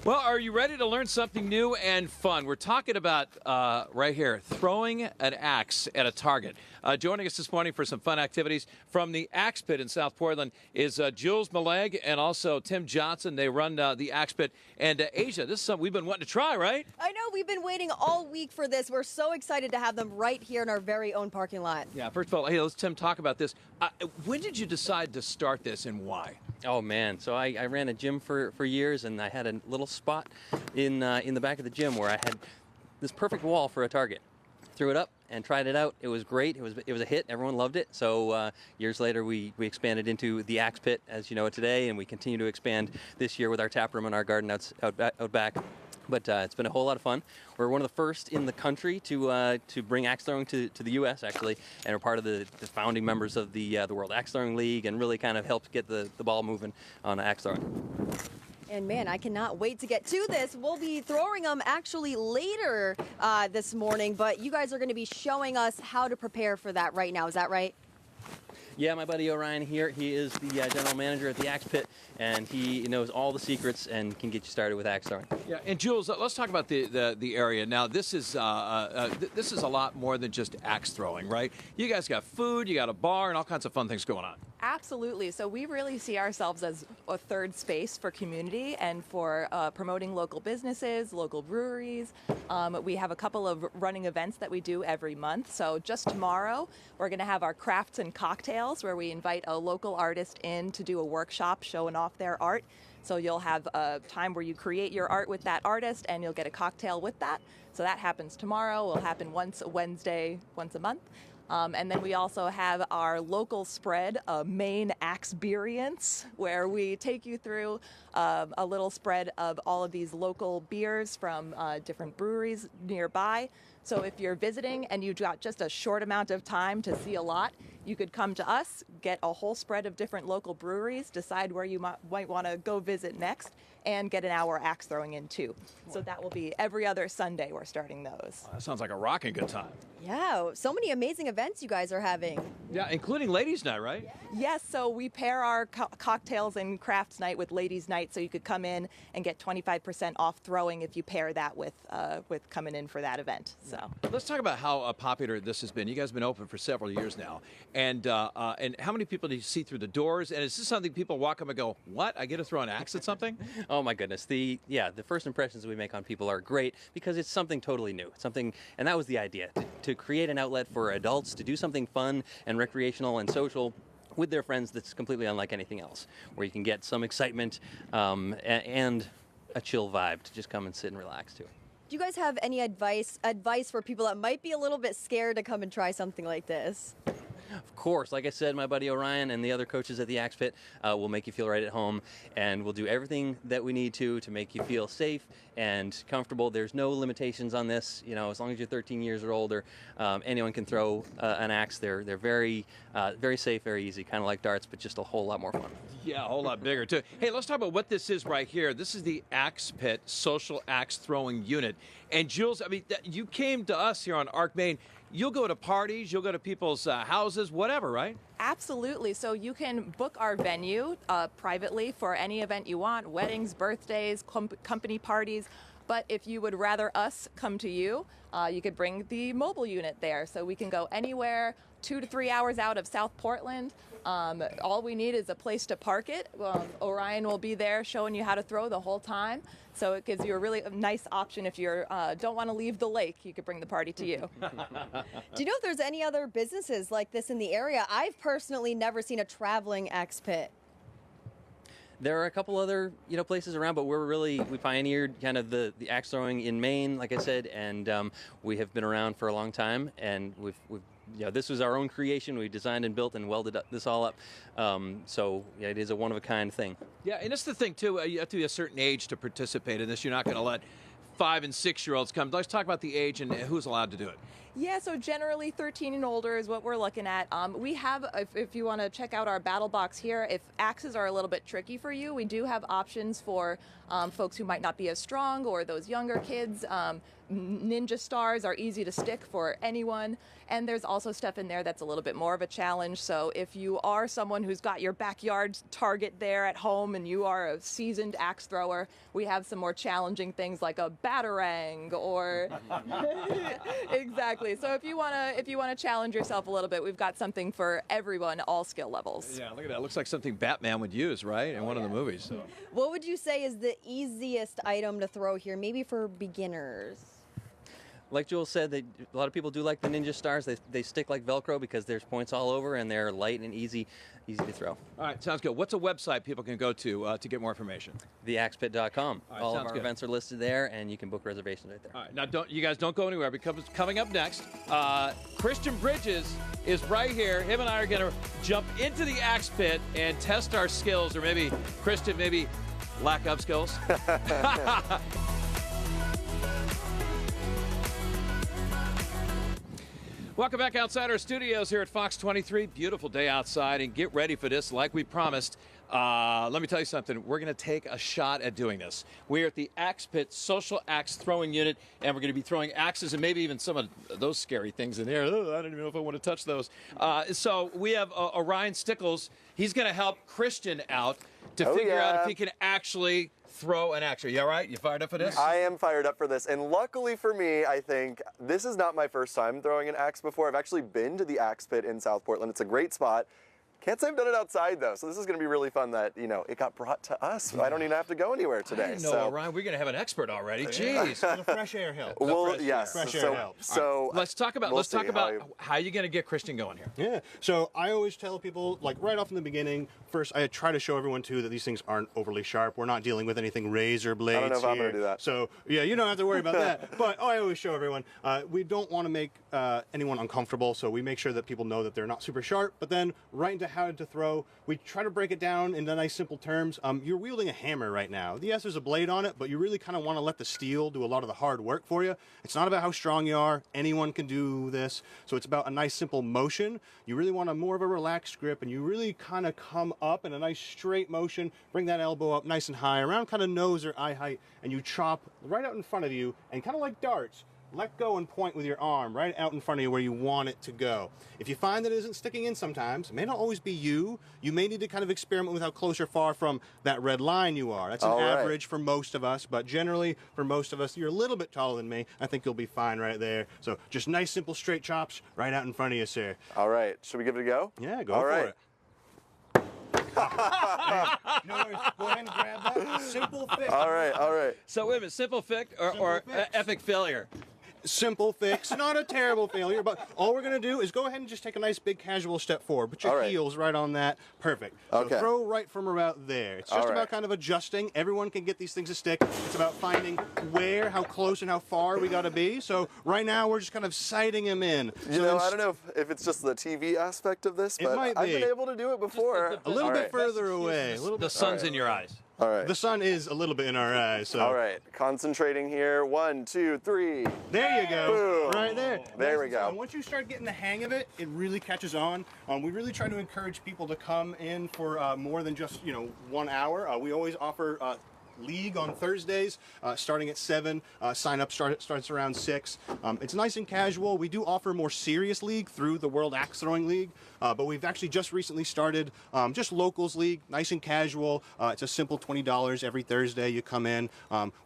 Well, are you ready to learn something new and fun? We're talking about, right here, throwing an axe at a target. Joining us this morning for some fun activities from the Axe Pit in South Portland is Jules Maleg and also Tim Johnson. They run the Axe Pit. And Asia, this is something we've been wanting to try, right? I know, we've been waiting all week for this. We're so excited to have them right here in our very own parking lot. Yeah, first of all, hey, let's, Tim, talk about this. When did you decide to start this and why? Oh man, so I ran a gym for years, and I had a little spot in the back of the gym where I had this perfect wall for a target. Threw it up and tried it out. It was great. It was a hit. Everyone loved it. So years later, we expanded into the Axe Pit, as you know it today, and we continue to expand this year with our tap room and our garden out back. But it's been a whole lot of fun. We're one of the first in the country to bring axe throwing to the U.S. actually, and we're part of the founding members of the World Axe Throwing League, and really kind of helped get the ball moving on axe throwing. And man, I cannot wait to get to this. We'll be throwing them actually later this morning, but you guys are going to be showing us how to prepare for that right now. Is that right? Yeah, my buddy Orion here, he is the general manager at the Axe Pit, and he knows all the secrets and can get you started with axe throwing. Yeah, and Jules, let's talk about the area. Now, this is a lot more than just axe throwing, right? You guys got food, you got a bar, and all kinds of fun things going on. Absolutely. So we really see ourselves as a third space for community and for promoting local businesses, local breweries. We have a couple of running events that we do every month. So just tomorrow, we're going to have our crafts and cocktails, where we invite a local artist in to do a workshop showing off their art. So you'll have a time where you create your art with that artist, and you'll get a cocktail with that. So that happens tomorrow. Will happen once a Wednesday, once a month. And then we also have our local spread, Maine Axperience, where we take you through a little spread of all of these local beers from different breweries nearby. So if you're visiting and you've got just a short amount of time to see a lot, you could come to us, get a whole spread of different local breweries, decide where you might want to go visit next, and get an hour axe throwing in too. So that will be every other Sunday we're starting those. That sounds like a rocking good time. Yeah, so many amazing events you guys are having. Yeah, including Ladies' Night, right? Yes, so we pair our cocktails and crafts night with Ladies' Night, so you could come in and get 25% off throwing if you pair that with coming in for that event. So Let's talk about how popular this has been. You guys have been open for several years now, and how many people do you see through the doors? And is this something people walk up and go, "What? I get to throw an axe at something?" Oh my goodness, the first impressions we make on people are great because it's something totally new. It's something, and that was the idea, to create an outlet for adults to do something fun and recreational and social with their friends that's completely unlike anything else, where you can get some excitement and a chill vibe to just come and sit and relax too. Do you guys have any advice for people that might be a little bit scared to come and try something like this? Of course, like I said, my buddy Orion and the other coaches at the Axe Pit will make you feel right at home, and we'll do everything that we need to make you feel safe and comfortable. There's no limitations on this. You know, as long as you're 13 years or older, anyone can throw an axe. They're very safe, very easy, kind of like darts, but just a whole lot more fun. Yeah, a whole lot bigger too. Hey, let's talk about what this is right here. This is the Axe Pit Social Axe Throwing Unit. And Jules, I mean, you came to us here on Arc, Maine. You'll go to parties, you'll go to people's houses, whatever, right? absolutely. So you can book our venue privately for any event you want, weddings, birthdays, company parties. But if you would rather us come to you, you could bring the mobile unit there. So we can go anywhere 2 to 3 hours out of South Portland. All we need is a place to park it. Orion will be there showing you how to throw the whole time. So it gives you a really nice option if you don't want to leave the lake. You could bring the party to you. Do you know if there's any other businesses like this in the area? I've personally never seen a traveling axe pit. There are a couple other places around, but we pioneered kind of the axe throwing in Maine, like I said, and we have been around for a long time, and we've this was our own creation. We designed and built and welded this all up. So yeah, it is a one-of-a-kind thing. Yeah, and that's the thing too. You have to be a certain age to participate in this. You're not going to let 5- and 6-year-olds come. Let's talk about the age and who's allowed to do it. Yeah, so generally 13 and older is what we're looking at. We have, if you want to check out our battle box here, if axes are a little bit tricky for you, we do have options for folks who might not be as strong or those younger kids. Ninja stars are easy to stick for anyone, and there's also stuff in there that's a little bit more of a challenge. So if you are someone who's got your backyard target there at home and you are a seasoned axe thrower, we have some more challenging things like a batarang or exactly. So if you wanna challenge yourself a little bit, we've got something for everyone, all skill levels. Yeah, look at that. Looks like something Batman would use, right? In one of the movies. So. What would you say is the easiest item to throw here, maybe for beginners? Like Joel said, a lot of people do like the Ninja Stars. They stick like Velcro because there's points all over and they're light and easy to throw. All right, sounds good. What's a website people can go to get more information? TheAxePit.com. All right, all of sounds our good. events are listed there, and you can book reservations right there. All right, now you guys don't go anywhere because coming up next, Christian Bridges is right here. Him and I are going to jump into the axe pit and test our skills, or maybe Christian, maybe lack of skills. Welcome back outside our studios here at Fox 23. Beautiful day outside, and get ready for this like we promised. Let me tell you something. We're going to take a shot at doing this. We're at the Axe Pit Social Axe Throwing Unit, and we're going to be throwing axes and maybe even some of those scary things in there. Oh, I don't even know if I want to touch those. So we have Orion Stickles. He's going to help Christian out to figure out if he can actually throw an axe. Are you all right? You fired up for this? I am fired up for this, and luckily for me, I think this is not my first time throwing an axe before. I've actually been to the Axe Pit in South Portland. It's a great spot. Can't say I've done it outside, though, so this is going to be really fun that, you know, it got brought to us. I don't even have to go anywhere today. No, Ryan, we're going to have an expert already. Jeez. The fresh air helps. Well, yes. Fresh air helps. So Let's talk about how you're going to get Christian going here. Yeah. So I always tell people, like right off in the beginning, first I try to show everyone too that these things aren't overly sharp. We're not dealing with anything razor blades. I don't know if I'm going to do that. So yeah, you don't have to worry about that. But I always show everyone we don't want to make anyone uncomfortable, so we make sure that people know that they're not super sharp. But then right into how to throw, we try to break it down into nice simple terms. You're wielding a hammer right now. Yes, there's a blade on it, but you really kind of want to let the steel do a lot of the hard work for you. It's not about how strong you are. Anyone can do this. So it's about a nice simple motion. You really want more of a relaxed grip, and you really kind of come up in a nice straight motion. Bring that elbow up nice and high, around kind of nose or eye height, and you chop right out in front of you, and kind of like darts. Let go and point with your arm right out in front of you where you want it to go. If you find that it isn't sticking in sometimes, it may not always be you. You may need to kind of experiment with how close or far from that red line you are. That's an average for most of us, but generally for most of us, you're a little bit taller than me. I think you'll be fine right there. So just nice, simple, straight chops right out in front of you, sir. All right. Should we give it a go? Yeah, go All for right. it. No worries. Go ahead and grab that. Simple fix. All right. All right. So wait a minute, simple fix or fix. epic failure? Simple fix, not a terrible failure, but all we're going to do is go ahead and just take a nice big casual step forward. Put your heels right on that. Perfect. So throw right from about there. It's just about kind of adjusting. Everyone can get these things to stick. It's about finding where, how close, and how far we got to be. So right now we're just kind of sighting them in. You know, I don't know if it's just the TV aspect of this, but I've been able to do it before. A little bit further away. The sun's in your eyes. All right. The sun is a little bit in our eyes. So. All right. Concentrating here. 1, 2, 3. There you go. Boom. Right there. There we go. And once you start getting the hang of it, it really catches on. We really try to encourage people to come in for more than just 1 hour. We always offer league on Thursdays, starting at 7. Sign up starts around 6. It's nice and casual. We do offer more serious league through the World Axe Throwing League, but we've actually just recently started just locals league, nice and casual. It's a simple $20 every Thursday. You come in.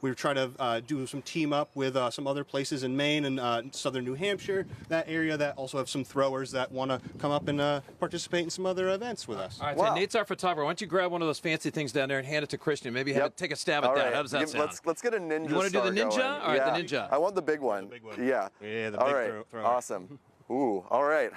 We try to do some team up with some other places in Maine and southern New Hampshire, that area that also have some throwers that want to come up and participate in some other events with us. All right, so Nate's our photographer. Why don't you grab one of those fancy things down there and hand it to Christian? Maybe take a stab at that. How does that sound? Let's get a ninja. You want to do the ninja? Going. All right, the ninja. I want the big one. Yeah. Yeah, the all big right. thrower. Awesome. Ooh, all right.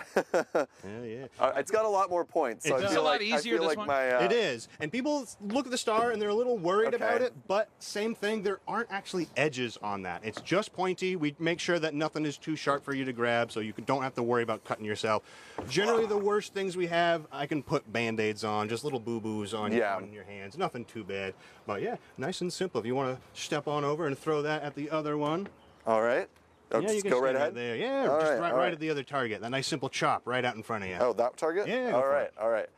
Yeah. It's got a lot more points. So It's a lot easier, this one? It is. And people look at the star and they're a little worried about it, but same thing, there aren't actually edges on that. It's just pointy. We make sure that nothing is too sharp for you to grab, so you don't have to worry about cutting yourself. Generally, the worst things we have, I can put Band-Aids on, just little boo-boos on your hands. Nothing too bad. But yeah, nice and simple. If you want to step on over and throw that at the other one. All right. Oh, Yeah, just you can go stay right ahead? there. Yeah, All just right, right, all right right. at the other target. That nice simple chop right out in front of you. Oh, that target? Yeah, go All for right, it. all right.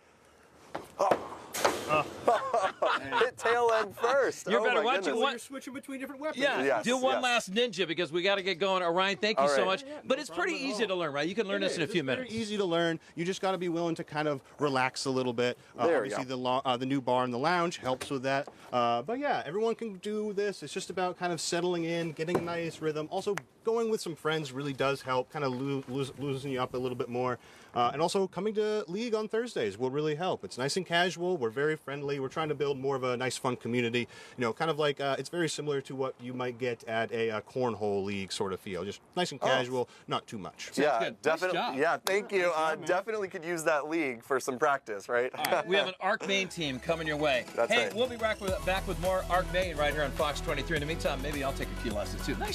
Hit tail end first. You're oh better. my Why don't you goodness. want- You're switching between different weapons. Yeah, Yes, do one yes. last ninja because we got to get going. Orion, thank you All so right. much. Yeah, But no it's pretty problem at easy all. to learn, right? You can learn this in a It is. few It's minutes. Very easy to learn. You just got to be willing to kind of relax a little bit. There we Obviously, go. the new bar in the lounge helps with that. But yeah, everyone can do this. It's just about kind of settling in, getting a nice rhythm. Also, going with some friends really does help, kind of loosen you up a little bit more. And also, coming to League on Thursdays will really help. It's nice and casual. We're very friendly. We're trying to build more of a nice, fun community. You know, kind of like it's very similar to what you might get at a cornhole league sort of feel. Just nice and casual, not too much. Yeah, good. Nice definitely. job. Yeah, thank you. man. Definitely could use that league for some practice, right? All right, we have an Arc Maine team coming your way. That's hey, right. we'll be back with more Arc Maine right here on Fox 23. In the meantime, maybe I'll take a few lessons too. Nice